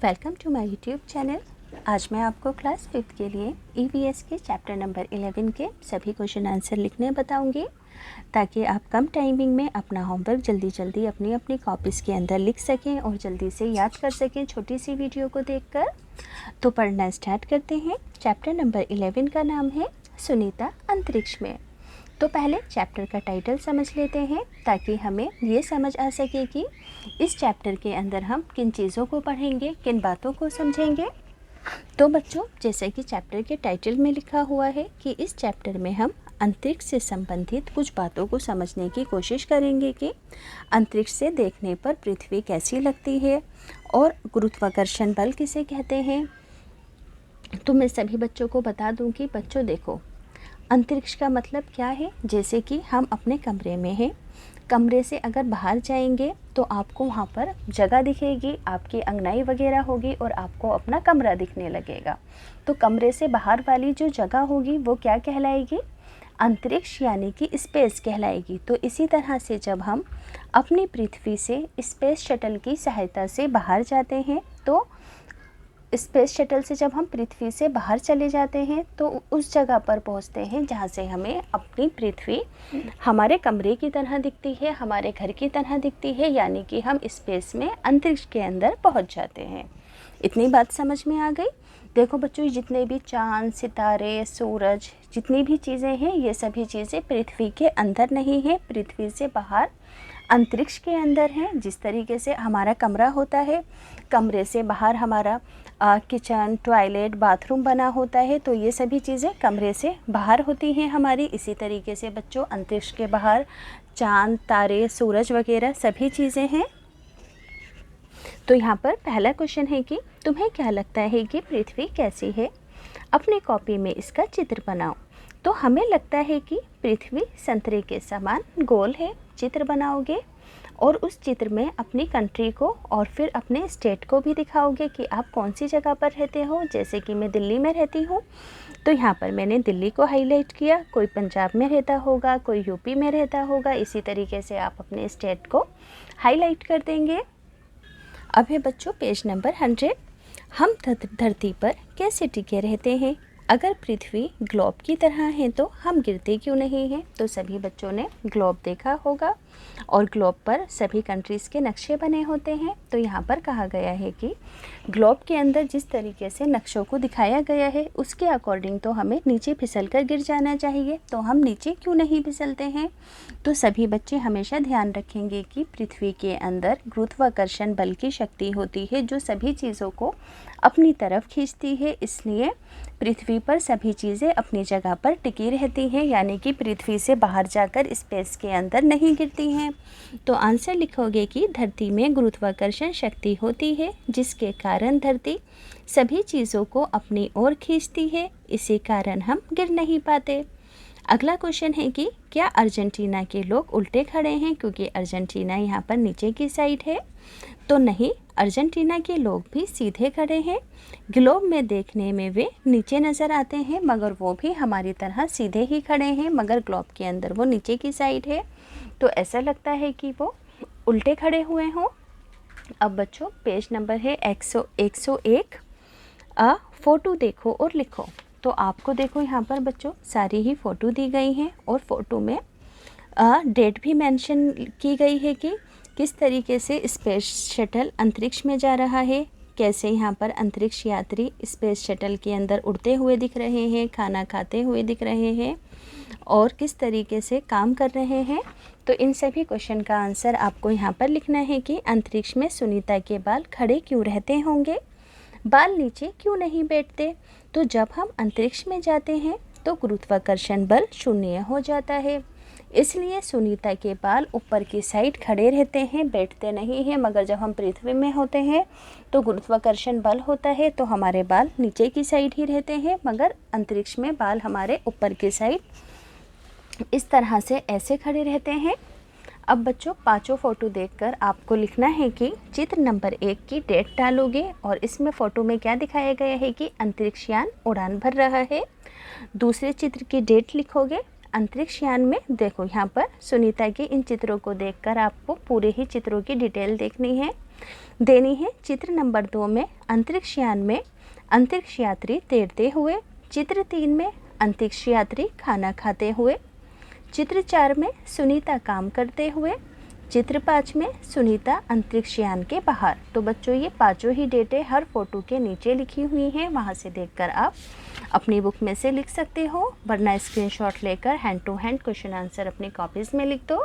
Welcome to my YouTube channel. आज मैं आपको क्लास 5th के लिए ईवीएस के चैप्टर नंबर 11 के सभी क्वेश्चन आंसर लिखने बताऊंगी, ताकि आप कम टाइमिंग में अपना होमवर्क जल्दी अपनी अपनी कॉपीज़ के अंदर लिख सकें और जल्दी से याद कर सकें छोटी सी वीडियो को देखकर। तो पढ़ना स्टार्ट करते हैं। चैप्टर नंबर 11 का नाम है सुनीता अंतरिक्ष में। तो पहले चैप्टर का टाइटल समझ लेते हैं, ताकि हमें ये समझ आ सके कि इस चैप्टर के अंदर हम किन चीज़ों को पढ़ेंगे, किन बातों को समझेंगे। तो बच्चों, जैसे कि चैप्टर के टाइटल में लिखा हुआ है कि इस चैप्टर में हम अंतरिक्ष से संबंधित कुछ बातों को समझने की कोशिश करेंगे कि अंतरिक्ष से देखने पर पृथ्वी कैसी लगती है और गुरुत्वाकर्षण बल किसे कहते हैं। तो मैं सभी बच्चों को बता दूं कि बच्चों देखो, अंतरिक्ष का मतलब क्या है। जैसे कि हम अपने कमरे में हैं, कमरे से अगर बाहर जाएंगे तो आपको वहाँ पर जगह दिखेगी, आपकी अंगनाई वगैरह होगी और आपको अपना कमरा दिखने लगेगा। तो कमरे से बाहर वाली जो जगह होगी वो क्या कहलाएगी? अंतरिक्ष यानी कि स्पेस कहलाएगी। तो इसी तरह से जब हम अपनी पृथ्वी से स्पेस शटल की सहायता से बाहर जाते हैं, तो स्पेस शटल से जब हम पृथ्वी से बाहर चले जाते हैं तो उस जगह पर पहुंचते हैं जहां से हमें अपनी पृथ्वी हमारे कमरे की तरह दिखती है, हमारे घर की तरह दिखती है, यानी कि हम स्पेस में अंतरिक्ष के अंदर पहुंच जाते हैं। इतनी बात समझ में आ गई। देखो बच्चों, जितने भी चांद, सितारे, सूरज, जितनी भी चीज़ें हैं, ये सभी चीज़ें पृथ्वी के अंदर नहीं है, पृथ्वी से बाहर अंतरिक्ष के अंदर हैं। जिस तरीके से हमारा कमरा होता है, कमरे से बाहर हमारा किचन, टॉयलेट, बाथरूम बना होता है, तो ये सभी चीज़ें कमरे से बाहर होती हैं हमारी। इसी तरीके से बच्चों, अंतरिक्ष के बाहर चांद, तारे, सूरज वगैरह सभी चीज़ें हैं। तो यहाँ पर पहला क्वेश्चन है कि तुम्हें क्या लगता है कि पृथ्वी कैसी है? अपनी कॉपी में इसका चित्र बनाओ। तो हमें लगता है कि पृथ्वी संतरे के समान गोल है। चित्र बनाओगे और उस चित्र में अपनी कंट्री को और फिर अपने स्टेट को भी दिखाओगे कि आप कौन सी जगह पर रहते हो। जैसे कि मैं दिल्ली में रहती हूँ, तो यहाँ पर मैंने दिल्ली को हाईलाइट किया। कोई पंजाब में रहता होगा, कोई यूपी में रहता होगा। इसी तरीके से आप अपने स्टेट को हाईलाइट कर देंगे। अब है बच्चों पेज नंबर 100। हम धरती पर कैसे टिके रहते हैं? अगर पृथ्वी ग्लोब की तरह है तो हम गिरते क्यों नहीं हैं? तो सभी बच्चों ने ग्लोब देखा होगा और ग्लोब पर सभी कंट्रीज़ के नक्शे बने होते हैं। तो यहाँ पर कहा गया है कि ग्लोब के अंदर जिस तरीके से नक्शों को दिखाया गया है, उसके अकॉर्डिंग तो हमें नीचे फिसल कर गिर जाना चाहिए। तो हम नीचे क्यों नहीं फिसलते हैं? तो सभी बच्चे हमेशा ध्यान रखेंगे कि पृथ्वी के अंदर गुरुत्वाकर्षण बल की शक्ति होती है, जो सभी चीज़ों को अपनी तरफ खींचती है। इसलिए पृथ्वी पर सभी चीज़ें अपनी जगह पर टिकी रहती हैं, यानी कि पृथ्वी से बाहर जाकर स्पेस के अंदर नहीं गिरती हैं। तो आंसर लिखोगे कि धरती में गुरुत्वाकर्षण शक्ति होती है, जिसके कारण धरती सभी चीज़ों को अपनी ओर खींचती है। इसी कारण हम गिर नहीं पाते। अगला क्वेश्चन है कि क्या अर्जेंटीना के लोग उल्टे खड़े हैं, क्योंकि अर्जेंटीना यहाँ पर नीचे की साइड है। तो नहीं, अर्जेंटीना के लोग भी सीधे खड़े हैं। ग्लोब में देखने में वे नीचे नज़र आते हैं, मगर वो भी हमारी तरह सीधे ही खड़े हैं, मगर ग्लोब के अंदर वो नीचे की साइड है। तो ऐसा लगता है कि वो उल्टे खड़े हुए हों। अब बच्चों पेज नंबर है 101। फ़ोटो देखो और लिखो। तो आपको देखो यहाँ पर बच्चों सारी ही फ़ोटो दी गई हैं और फ़ोटो में डेट भी मेंशन की गई है कि किस तरीके से स्पेस शटल अंतरिक्ष में जा रहा है, कैसे यहाँ पर अंतरिक्ष यात्री स्पेस शटल के अंदर उड़ते हुए दिख रहे हैं, खाना खाते हुए दिख रहे हैं और किस तरीके से काम कर रहे हैं। तो इन सभी क्वेश्चन का आंसर आपको यहाँ पर लिखना है कि अंतरिक्ष में सुनीता के बाल खड़े क्यों रहते होंगे, बाल नीचे क्यों नहीं बैठते। तो जब हम अंतरिक्ष में जाते हैं तो गुरुत्वाकर्षण बल शून्य हो जाता है, इसलिए सुनीता के बाल ऊपर की साइड खड़े रहते हैं, बैठते नहीं हैं। मगर जब हम पृथ्वी में होते हैं तो गुरुत्वाकर्षण बल होता है, तो हमारे बाल नीचे की साइड ही रहते हैं, मगर अंतरिक्ष में बाल हमारे ऊपर की साइड इस तरह से ऐसे खड़े रहते हैं। अब बच्चों पांचों फ़ोटो देखकर आपको लिखना है कि चित्र नंबर 1 की डेट डालोगे और इसमें फ़ोटो में क्या दिखाया गया है कि अंतरिक्ष यान उड़ान भर रहा है। दूसरे चित्र की डेट लिखोगे। अंतरिक्ष यान में देखो यहाँ पर सुनीता के इन चित्रों को देखकर आपको पूरे ही चित्रों की डिटेल देखनी है। देनी है चित्र नंबर 2 में अंतरिक्ष यान में अंतरिक्ष यात्री तैरते हुए, चित्र 3 में अंतरिक्ष यात्री खाना खाते हुए, चित्र 4 में सुनीता काम करते हुए, चित्र 5 में सुनीता अंतरिक्ष यान के बाहर। तो बच्चों ये पांचों ही डेटें हर फोटो के नीचे लिखी हुई हैं, वहाँ से देखकर आप अपनी बुक में से लिख सकते हो, वरना स्क्रीनशॉट लेकर hand to hand question answer अपनी कॉपीज़ में लिख दो।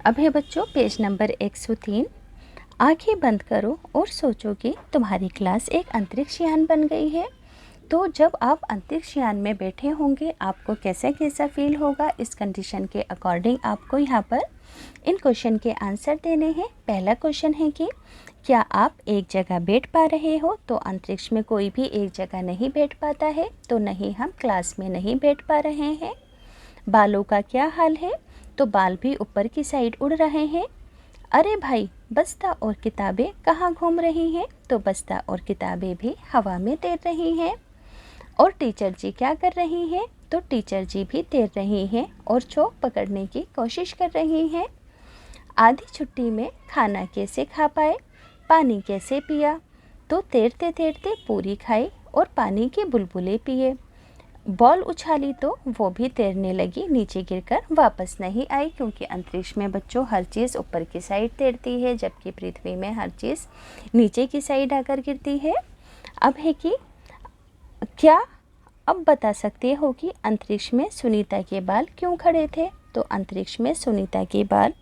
अब है बच्चों पेज नंबर 103। आंखें बंद करो और सोचो कि तुम्हारी क्लास एक अंतरिक्ष यान बन गई है। तो जब आप अंतरिक्ष यान में बैठे होंगे आपको कैसा कैसा फील होगा, इस कंडीशन के अकॉर्डिंग आपको यहाँ पर इन क्वेश्चन के आंसर देने हैं। पहला क्वेश्चन है कि क्या आप एक जगह बैठ पा रहे हो? तो अंतरिक्ष में कोई भी एक जगह नहीं बैठ पाता है, तो नहीं हम क्लास में नहीं बैठ पा रहे हैं। बालों का क्या हाल है? तो बाल भी ऊपर की साइड उड़ रहे हैं। अरे भाई, बस्ता और किताबें कहाँ घूम रही हैं? तो बस्ता और किताबें भी हवा में तैर रही हैं। और टीचर जी क्या कर रही हैं? तो टीचर जी भी तैर रही हैं और चौक पकड़ने की कोशिश कर रही हैं। आधी छुट्टी में खाना कैसे खा पाए? पानी कैसे पिया? तो तैरते तैरते पूरी खाई और पानी के बुलबुले पिए। बॉल उछाली तो वो भी तैरने लगी, नीचे गिरकर वापस नहीं आई, क्योंकि अंतरिक्ष में बच्चों हर चीज़ ऊपर की साइड तैरती है, जबकि पृथ्वी में हर चीज़ नीचे की साइड आकर गिरती है। अब है कि क्या अब बता सकते हो कि अंतरिक्ष में सुनीता के बाल क्यों खड़े थे? तो अंतरिक्ष में सुनीता के बाल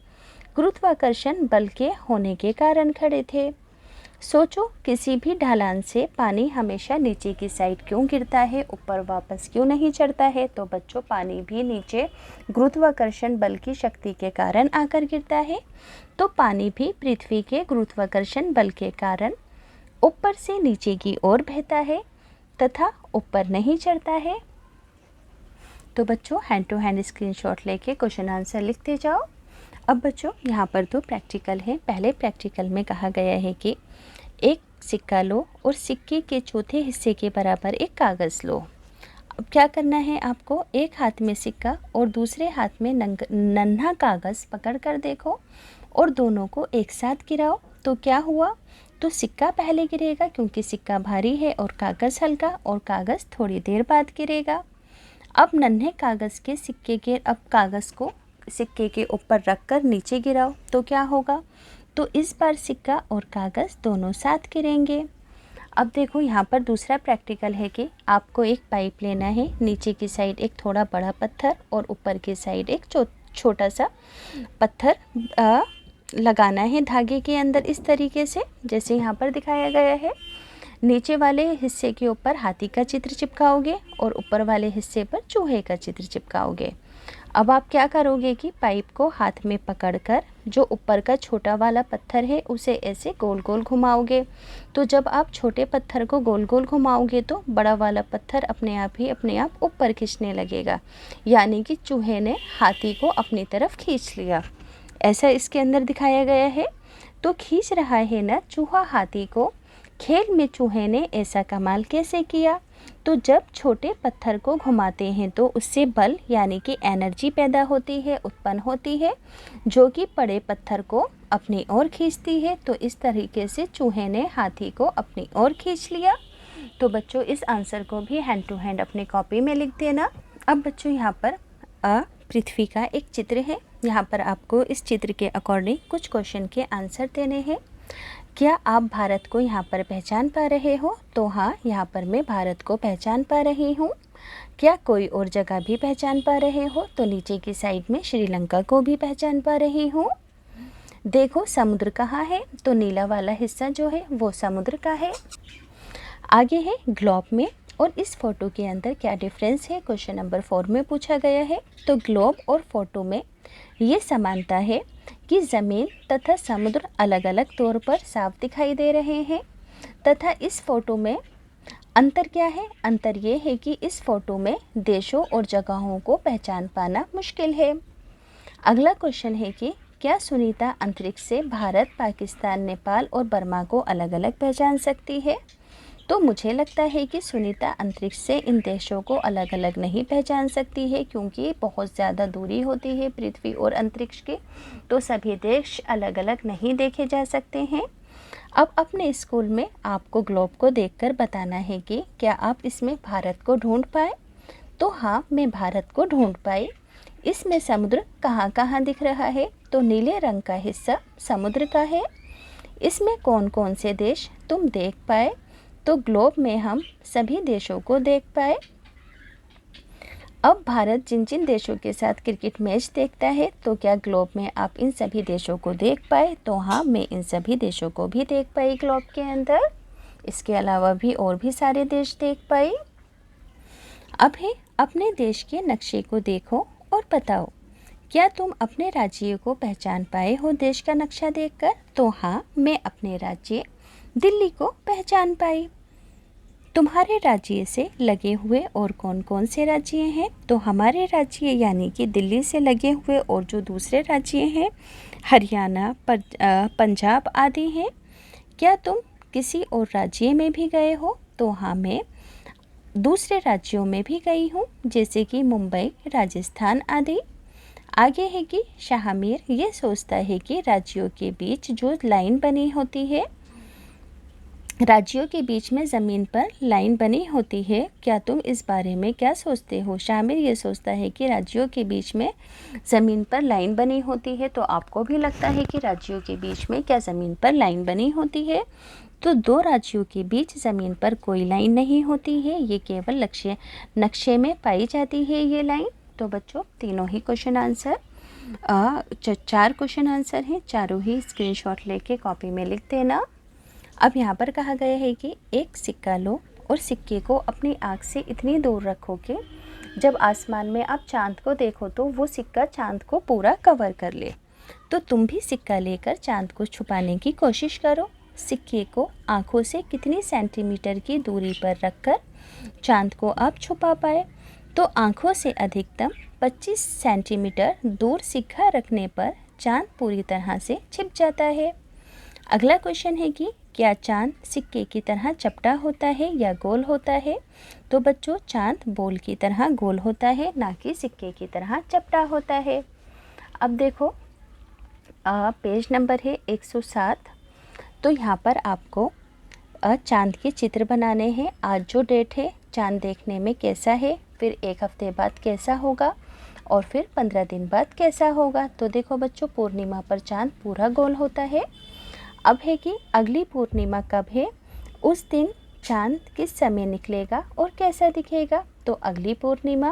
गुरुत्वाकर्षण बल के होने के कारण खड़े थे। सोचो किसी भी ढलान से पानी हमेशा नीचे की साइड क्यों गिरता है, ऊपर वापस क्यों नहीं चढ़ता है? तो बच्चों पानी भी नीचे गुरुत्वाकर्षण बल की शक्ति के कारण आकर गिरता है। तो पानी भी पृथ्वी के गुरुत्वाकर्षण बल के कारण ऊपर से नीचे की ओर बहता है तथा ऊपर नहीं चढ़ता है। तो बच्चों हैंड टू हैंड स्क्रीनशॉट लेके क्वेश्चन आंसर लिखते जाओ। अब बच्चों यहाँ पर तो प्रैक्टिकल है। पहले प्रैक्टिकल में कहा गया है कि एक सिक्का लो और सिक्के के चौथे हिस्से के बराबर एक कागज़ लो। अब क्या करना है आपको? एक हाथ में सिक्का और दूसरे हाथ में नन्हा कागज़ पकड़ कर देखो और दोनों को एक साथ गिराओ। तो क्या हुआ? तो सिक्का पहले गिरेगा क्योंकि सिक्का भारी है और कागज़ हल्का, और कागज़ थोड़ी देर बाद गिरेगा। अब नन्हे कागज़ के सिक्के के अब कागज़ को सिक्के के ऊपर रखकर नीचे गिराओ तो क्या होगा? तो इस बार सिक्का और कागज़ दोनों साथ गिरेंगे। अब देखो यहाँ पर दूसरा प्रैक्टिकल है कि आपको एक पाइप लेना है, नीचे की साइड एक थोड़ा बड़ा पत्थर और ऊपर की साइड एक छोटा सा पत्थर लगाना है धागे के अंदर, इस तरीके से जैसे यहाँ पर दिखाया गया है। नीचे वाले हिस्से के ऊपर हाथी का चित्र चिपकाओगे और ऊपर वाले हिस्से पर चूहे का चित्र चिपकाओगे। अब आप क्या करोगे कि पाइप को हाथ में पकड़कर जो ऊपर का छोटा वाला पत्थर है उसे ऐसे गोल गोल घुमाओगे। तो जब आप छोटे पत्थर को गोल गोल घुमाओगे तो बड़ा वाला पत्थर अपने आप ऊपर खींचने लगेगा, यानी कि चूहे ने हाथी को अपनी तरफ खींच लिया। ऐसा इसके अंदर दिखाया गया है। तो खींच रहा है ना चूहा हाथी को। खेल में चूहे ने ऐसा कमाल कैसे किया? तो जब छोटे पत्थर को घुमाते हैं तो उससे बल यानी कि एनर्जी पैदा होती है, उत्पन्न होती है, जो कि बड़े पत्थर को अपनी ओर खींचती है। तो इस तरीके से चूहे ने हाथी को अपनी ओर खींच लिया। तो बच्चों इस आंसर को भी हैंड टू हैंड अपनी कॉपी में लिख देना। अब बच्चों यहाँ पर पृथ्वी का एक चित्र है। यहाँ पर आपको इस चित्र के अकॉर्डिंग कुछ क्वेश्चन के आंसर देने हैं। क्या आप भारत को यहाँ पर पहचान पा रहे हो? तो हाँ, यहाँ पर मैं भारत को पहचान पा रही हूँ। क्या कोई और जगह भी पहचान पा रहे हो? तो नीचे की साइड में श्रीलंका को भी पहचान पा रही हूँ। देखो समुद्र कहाँ है? तो नीला वाला हिस्सा जो है वो समुद्र का है। आगे है ग्लोब में और इस फोटो के अंदर क्या डिफरेंस है, क्वेश्चन नंबर 4 में पूछा गया है। तो ग्लोब और फोटो में ये समानता है कि ज़मीन तथा समुद्र अलग अलग तौर पर साफ दिखाई दे रहे हैं, तथा इस फ़ोटो में अंतर क्या है? अंतर ये है कि इस फ़ोटो में देशों और जगहों को पहचान पाना मुश्किल है। अगला क्वेश्चन है कि क्या सुनीता अंतरिक्ष से भारत, पाकिस्तान, नेपाल और बर्मा को अलग अलग पहचान सकती है? तो मुझे लगता है कि सुनीता अंतरिक्ष से इन देशों को अलग अलग नहीं पहचान सकती है, क्योंकि बहुत ज़्यादा दूरी होती है पृथ्वी और अंतरिक्ष की, तो सभी देश अलग अलग नहीं देखे जा सकते हैं। अब अपने स्कूल में आपको ग्लोब को देखकर बताना है कि क्या आप इसमें भारत को ढूंढ पाए। तो हाँ, मैं भारत को ढूंढ पाई। इसमें समुद्र कहाँ कहाँ दिख रहा है, तो नीले रंग का हिस्सा समुद्र का है। इसमें कौन कौन से देश तुम देख पाए, तो ग्लोब में हम सभी देशों को देख पाए। अब भारत जिन जिन देशों के साथ क्रिकेट मैच देखता है, तो क्या ग्लोब में आप इन सभी देशों को देख पाए। तो हाँ, मैं इन सभी देशों को भी देख पाई ग्लोब के अंदर। इसके अलावा भी और भी सारे देश देख पाई। अब है अपने देश के नक्शे को देखो और बताओ, क्या तुम अपने राज्य को पहचान पाए हो देश का नक्शा देखकर। तो हाँ, मैं अपने राज्य दिल्ली को पहचान पाई। तुम्हारे राज्य से लगे हुए और कौन कौन से राज्य हैं, तो हमारे राज्य यानी कि दिल्ली से लगे हुए और जो दूसरे राज्य हैं हरियाणा, पंजाब आदि हैं। क्या तुम किसी और राज्य में भी गए हो। तो हाँ, मैं दूसरे राज्यों में भी गई हूँ, जैसे कि मुंबई, राजस्थान आदि। आगे है कि शाहमीर ये सोचता है कि राज्यों के बीच जो लाइन बनी होती है, राज्यों के बीच में ज़मीन पर लाइन बनी होती है, क्या तुम इस बारे में क्या सोचते हो। शामिर ये सोचता है कि राज्यों के बीच में ज़मीन पर लाइन बनी होती है। तो आपको भी लगता है कि राज्यों के बीच में क्या ज़मीन पर लाइन बनी होती है। तो दो राज्यों के बीच ज़मीन पर कोई लाइन नहीं होती है, ये केवल नक्शे में पाई जाती है ये लाइन। तो बच्चों, तीनों ही क्वेश्चन आंसर 4 क्वेश्चन आंसर हैं, चारों ही स्क्रीनशॉट लेके कॉपी में लिख देना। अब यहाँ पर कहा गया है कि एक सिक्का लो और सिक्के को अपनी आँख से इतनी दूर रखो कि जब आसमान में आप चांद को देखो तो वो सिक्का चांद को पूरा कवर कर ले। तो तुम भी सिक्का लेकर चांद को छुपाने की कोशिश करो। सिक्के को आँखों से कितनी सेंटीमीटर की दूरी पर रखकर चांद को आप छुपा पाए। तो आँखों से अधिकतम 25 सेंटीमीटर दूर सिक्का रखने पर चांद पूरी तरह से छिप जाता है। अगला क्वेश्चन है कि क्या चांद सिक्के की तरह चपटा होता है या गोल होता है। तो बच्चों, चांद बॉल की तरह गोल होता है, ना कि सिक्के की तरह चपटा होता है। अब देखो, पेज नंबर है 107। तो यहाँ पर आपको चांद के चित्र बनाने हैं। आज जो डेट है, चांद देखने में कैसा है, फिर 1 हफ्ते बाद कैसा होगा और फिर 15 दिन बाद कैसा होगा। तो देखो बच्चों, पूर्णिमा पर चांद पूरा गोल होता है। अब है कि अगली पूर्णिमा कब है, उस दिन चांद किस समय निकलेगा और कैसा दिखेगा। तो अगली पूर्णिमा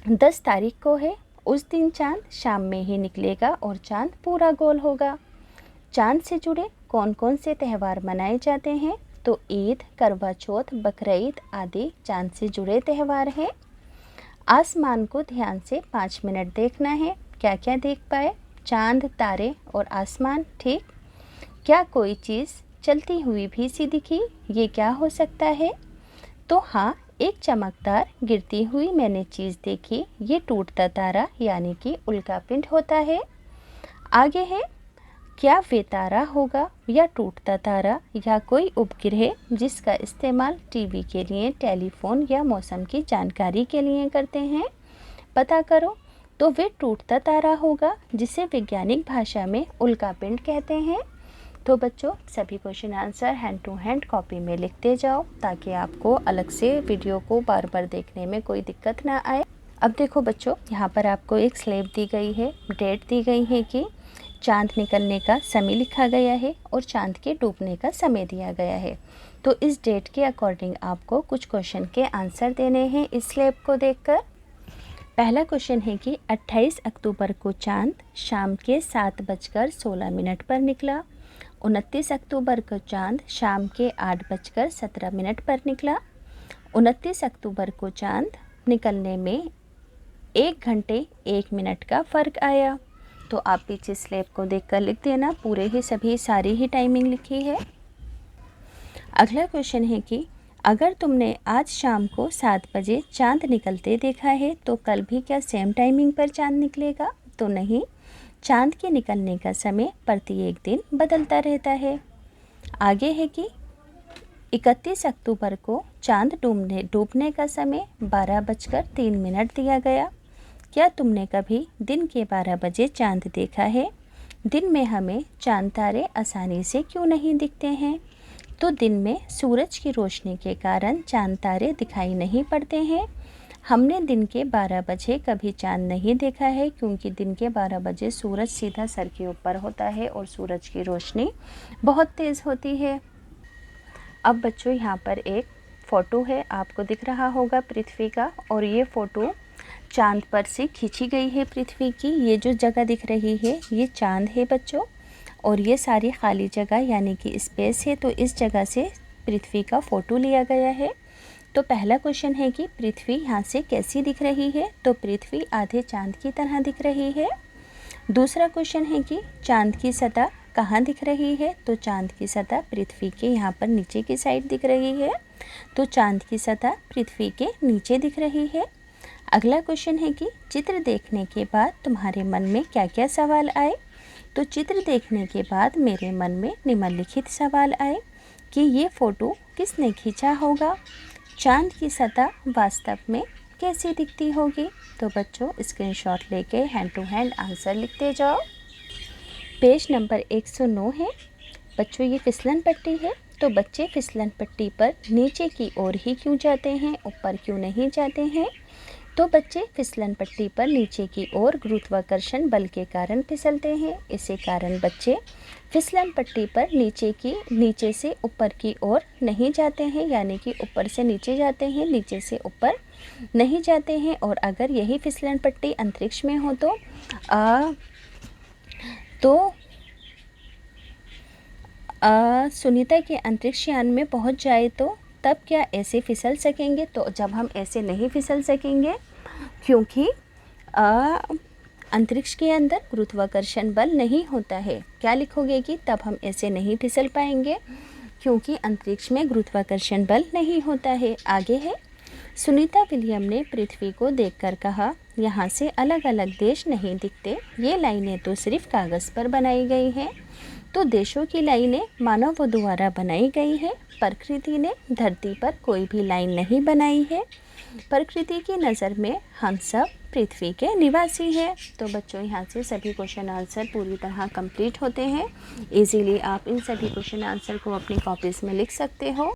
10 तारीख को है। उस दिन चांद शाम में ही निकलेगा और चांद पूरा गोल होगा। चांद से जुड़े कौन कौन से त्यौहार मनाए जाते हैं। तो ईद, करवा चौथ, बकरीद आदि चांद से जुड़े त्यौहार हैं। आसमान को ध्यान से 5 मिनट देखना है। क्या क्या देख पाए, चांद, तारे और आसमान। ठीक। क्या कोई चीज़ चलती हुई भी सी दिखी, ये क्या हो सकता है। तो हाँ, एक चमकदार गिरती हुई मैंने चीज़ देखी, ये टूटता तारा यानी कि उल्कापिंड होता है। आगे है, क्या वे तारा होगा या टूटता तारा या कोई उपग्रह जिसका इस्तेमाल टीवी के लिए, टेलीफोन या मौसम की जानकारी के लिए करते हैं। पता करो। तो वे टूटता तारा होगा, जिसे वैज्ञानिक भाषा में उल्कापिंड कहते हैं। तो बच्चों, सभी question answer hand to hand copy में लिखते जाओ, ताकि आपको अलग से वीडियो को बार बार देखने में कोई दिक्कत ना आए। अब देखो बच्चों, यहाँ पर आपको एक स्लैब दी गई है, डेट दी गई है कि चांद निकलने का समय लिखा गया है और चांद के डूबने का समय दिया गया है। तो इस डेट के अकॉर्डिंग आपको कुछ क्वेश्चन के आंसर देने हैं इस स्लैब को देखकर। पहला क्वेश्चन है कि 28 अक्टूबर को चांद शाम के 7:16 पर निकला। 29 अक्टूबर को चांद शाम के 8:17 पर निकला। 29 अक्टूबर को चांद निकलने में 1 घंटे 1 मिनट का फ़र्क आया। तो आप पीछे स्लैब को देखकर लिख देना, पूरे ही सभी सारी ही टाइमिंग लिखी है। अगला क्वेश्चन है कि अगर तुमने आज शाम को 7 बजे चांद निकलते देखा है, तो कल भी क्या सेम टाइमिंग पर चांद निकलेगा। तो नहीं, चांद के निकलने का समय प्रत्येक दिन बदलता रहता है। आगे है कि 31 अक्टूबर को चांद डूबने का समय 12:03 दिया गया। क्या तुमने कभी दिन के 12 बजे चांद देखा है। दिन में हमें चांद तारे आसानी से क्यों नहीं दिखते हैं? तो दिन में सूरज की रोशनी के कारण चांद तारे दिखाई नहीं पड़ते हैं। हमने दिन के 12 बजे कभी चांद नहीं देखा है, क्योंकि दिन के 12 बजे सूरज सीधा सर के ऊपर होता है और सूरज की रोशनी बहुत तेज़ होती है। अब बच्चों, यहाँ पर एक फ़ोटो है, आपको दिख रहा होगा पृथ्वी का, और ये फ़ोटो चांद पर से खींची गई है पृथ्वी की। ये जो जगह दिख रही है ये चांद है बच्चों, और ये सारी खाली जगह यानी कि स्पेस है। तो इस जगह से पृथ्वी का फ़ोटो लिया गया है। तो पहला क्वेश्चन है कि पृथ्वी यहाँ से कैसी दिख रही है? तो पृथ्वी आधे चांद की तरह दिख रही है। दूसरा क्वेश्चन है कि चांद की सतह कहाँ दिख रही है? तो चांद की सतह पृथ्वी के यहाँ पर नीचे की साइड दिख रही है। तो चांद की सतह पृथ्वी के नीचे दिख रही है। अगला क्वेश्चन है कि चित्र देखने के बाद तुम्हारे मन में क्या क्या सवाल आए? तो चित्र देखने के बाद मेरे मन में निम्नलिखित सवाल आए कि ये फ़ोटो किसने खींचा होगा? चांद की सतह वास्तव में कैसी दिखती होगी? तो बच्चों, स्क्रीनशॉट लेके हैंड टू हैंड आंसर लिखते जाओ। पेज नंबर 109 है बच्चों, ये फिसलन पट्टी है। तो बच्चे फिसलन पट्टी पर नीचे की ओर ही क्यों जाते हैं, ऊपर क्यों नहीं जाते हैं? तो बच्चे फिसलन पट्टी पर नीचे की ओर गुरुत्वाकर्षण बल के कारण फिसलते हैं। इसी कारण बच्चे फिसलन पट्टी पर नीचे से ऊपर की ओर नहीं जाते हैं, यानी कि ऊपर से नीचे जाते हैं, नीचे से ऊपर नहीं जाते हैं। और अगर यही फिसलन पट्टी अंतरिक्ष में हो तो सुनीता के अंतरिक्ष यान में पहुंच जाए तो तब क्या ऐसे फिसल सकेंगे? तो जब हम ऐसे नहीं फिसल सकेंगे, क्योंकि अंतरिक्ष के अंदर गुरुत्वाकर्षण बल नहीं होता है। क्या लिखोगे कि तब हम ऐसे नहीं फिसल पाएंगे, क्योंकि अंतरिक्ष में गुरुत्वाकर्षण बल नहीं होता है। आगे है, सुनीता विलियम ने पृथ्वी को देखकर कहा, यहाँ से अलग अलग देश नहीं दिखते, ये लाइनें तो सिर्फ कागज़ पर बनाई गई हैं। तो देशों की लाइनें मानव द्वारा बनाई गई है। प्रकृति ने धरती पर कोई भी लाइन नहीं बनाई है। प्रकृति की नज़र में हम सब पृथ्वी के निवासी हैं। तो बच्चों, यहाँ से सभी क्वेश्चन आंसर पूरी तरह कंप्लीट होते हैं। इजीली आप इन सभी क्वेश्चन आंसर को अपनी कॉपीज़ में लिख सकते हो।